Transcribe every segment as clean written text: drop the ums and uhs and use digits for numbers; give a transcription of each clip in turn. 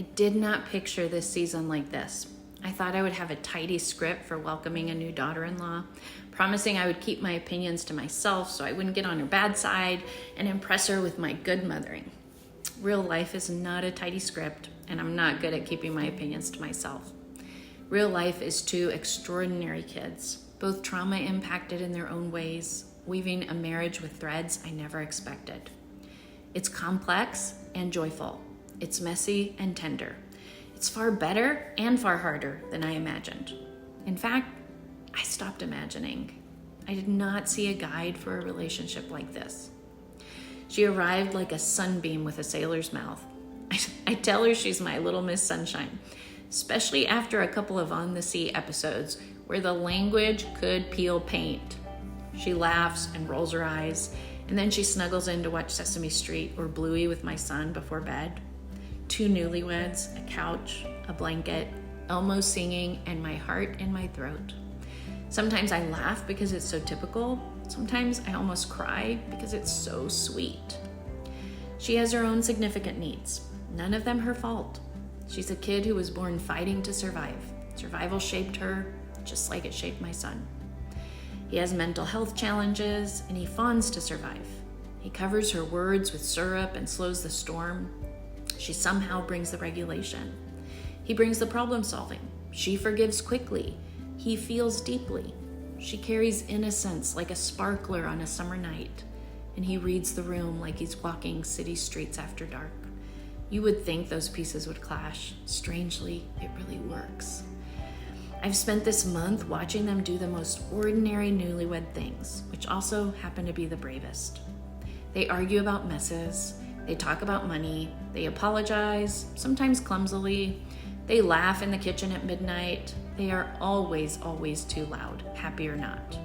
I did not picture this season like this. I thought I would have a tidy script for welcoming a new daughter-in-law, promising I would keep my opinions to myself so I wouldn't get on her bad side and impress her with my good mothering. Real life is not a tidy script, and I'm not good at keeping my opinions to myself. Real life is two extraordinary kids, both trauma impacted in their own ways, weaving a marriage with threads I never expected. It's complex and joyful. It's messy and tender. It's far better and far harder than I imagined. In fact, I stopped imagining. I did not see a guide for a relationship like this. She arrived like a sunbeam with a sailor's mouth. I tell her she's my little Miss Sunshine, especially after a couple of On the Sea episodes where the language could peel paint. She laughs and rolls her eyes, and then she snuggles in to watch Sesame Street or Bluey with my son before bed. Two newlyweds, a couch, a blanket, Elmo singing, and my heart in my throat. Sometimes I laugh because it's so typical. Sometimes I almost cry because it's so sweet. She has her own significant needs, none of them her fault. She's a kid who was born fighting to survive. Survival shaped her just like it shaped my son. He has mental health challenges and he fawns to survive. He covers her words with syrup and slows the storm. She somehow brings the regulation. He brings the problem solving. She forgives quickly. He feels deeply. She carries innocence like a sparkler on a summer night. And he reads the room like he's walking city streets after dark. You would think those pieces would clash. Strangely, it really works. I've spent this month watching them do the most ordinary newlywed things, which also happen to be the bravest. They argue about messes. They talk about money, they apologize, sometimes clumsily, they laugh in the kitchen at midnight. They are always too loud, happy or not.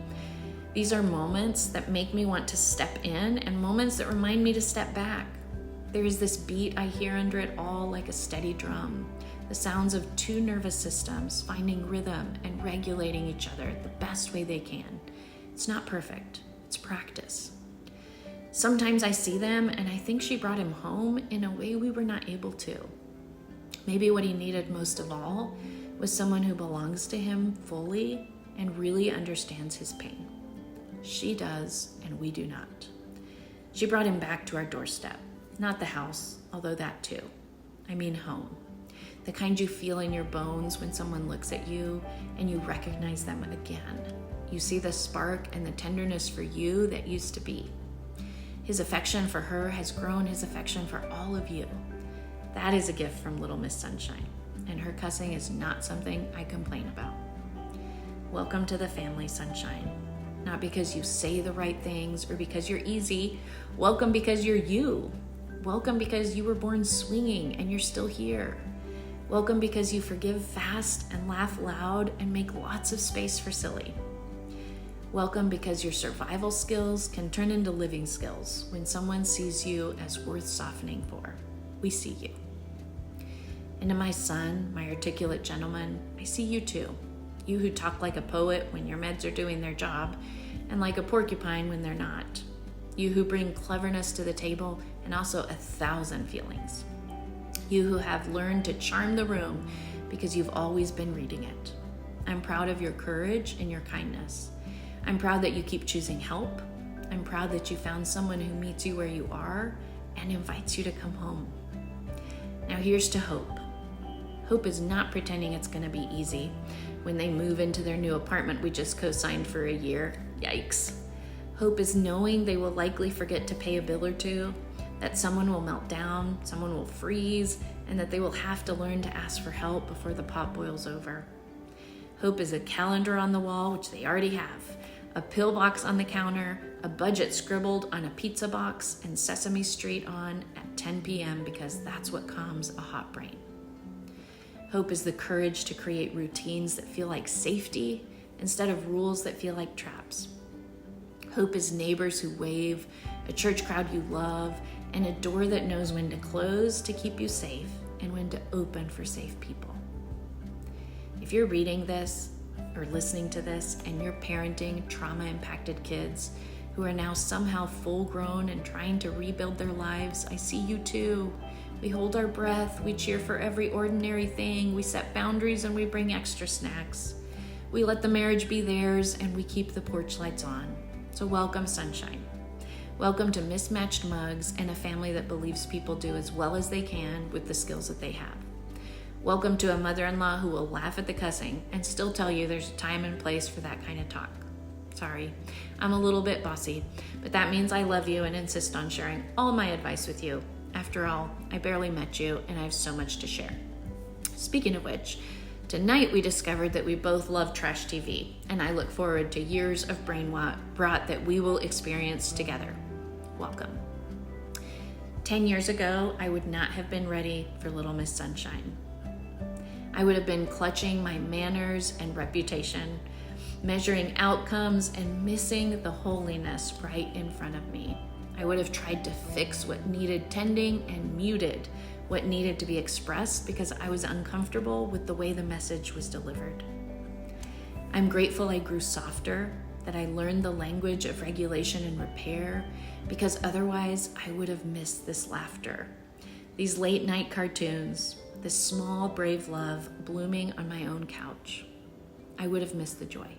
These are moments that make me want to step in and moments that remind me to step back. There is this beat I hear under it all like a steady drum, the sounds of two nervous systems finding rhythm and regulating each other the best way they can. It's not perfect, it's practice. Sometimes I see them and I think she brought him home in a way we were not able to. Maybe what he needed most of all was someone who belongs to him fully and really understands his pain. She does, and we do not. She brought him back to our doorstep, not the house, although that too. I mean home. The kind you feel in your bones when someone looks at you and you recognize them again. You see the spark and the tenderness for you that used to be. His affection for her has grown his affection for all of you. That is a gift from Little Miss Sunshine, and her cussing is not something I complain about. Welcome to the family, Sunshine. Not because you say the right things or because you're easy. Welcome because you're you. Welcome because you were born swinging and you're still here. Welcome because you forgive fast and laugh loud and make lots of space for silly. Welcome because your survival skills can turn into living skills when someone sees you as worth softening for. We see you. And to my son, my articulate gentleman, I see you too. You who talk like a poet when your meds are doing their job and like a porcupine when they're not. You who bring cleverness to the table and also 1,000 feelings. You who have learned to charm the room because you've always been reading it. I'm proud of your courage and your kindness. I'm proud that you keep choosing help. I'm proud that you found someone who meets you where you are and invites you to come home. Now here's to Hope. Hope is not pretending it's going to be easy when they move into their new apartment we just co-signed for a year. Yikes. Hope is knowing they will likely forget to pay a bill or two, that someone will melt down, someone will freeze, and that they will have to learn to ask for help before the pot boils over. Hope is a calendar on the wall, which they already have, a pill box on the counter, a budget scribbled on a pizza box, and Sesame Street on at 10 p.m. because that's what calms a hot brain. Hope is the courage to create routines that feel like safety instead of rules that feel like traps. Hope is neighbors who wave, a church crowd you love, and a door that knows when to close to keep you safe and when to open for safe people. If you're reading this or listening to this and you're parenting trauma-impacted kids who are now somehow full-grown and trying to rebuild their lives, I see you too. We hold our breath, we cheer for every ordinary thing, we set boundaries and we bring extra snacks. We let the marriage be theirs and we keep the porch lights on. So welcome, sunshine. Welcome to mismatched mugs and a family that believes people do as well as they can with the skills that they have. Welcome to a mother-in-law who will laugh at the cussing and still tell you there's a time and place for that kind of talk. Sorry, I'm a little bit bossy, but that means I love you and insist on sharing all my advice with you. After all, I barely met you and I have so much to share. Speaking of which, tonight we discovered that we both love trash TV, and I look forward to years of brain rot that we will experience together. Welcome. 10 years ago, I would not have been ready for Little Miss Sunshine. I would have been clutching my manners and reputation, measuring outcomes and missing the holiness right in front of me. I would have tried to fix what needed tending and muted what needed to be expressed because I was uncomfortable with the way the message was delivered. I'm grateful I grew softer, that I learned the language of regulation and repair, because otherwise I would have missed this laughter, these late night cartoons, this small brave love blooming on my own couch. I would have missed the joy.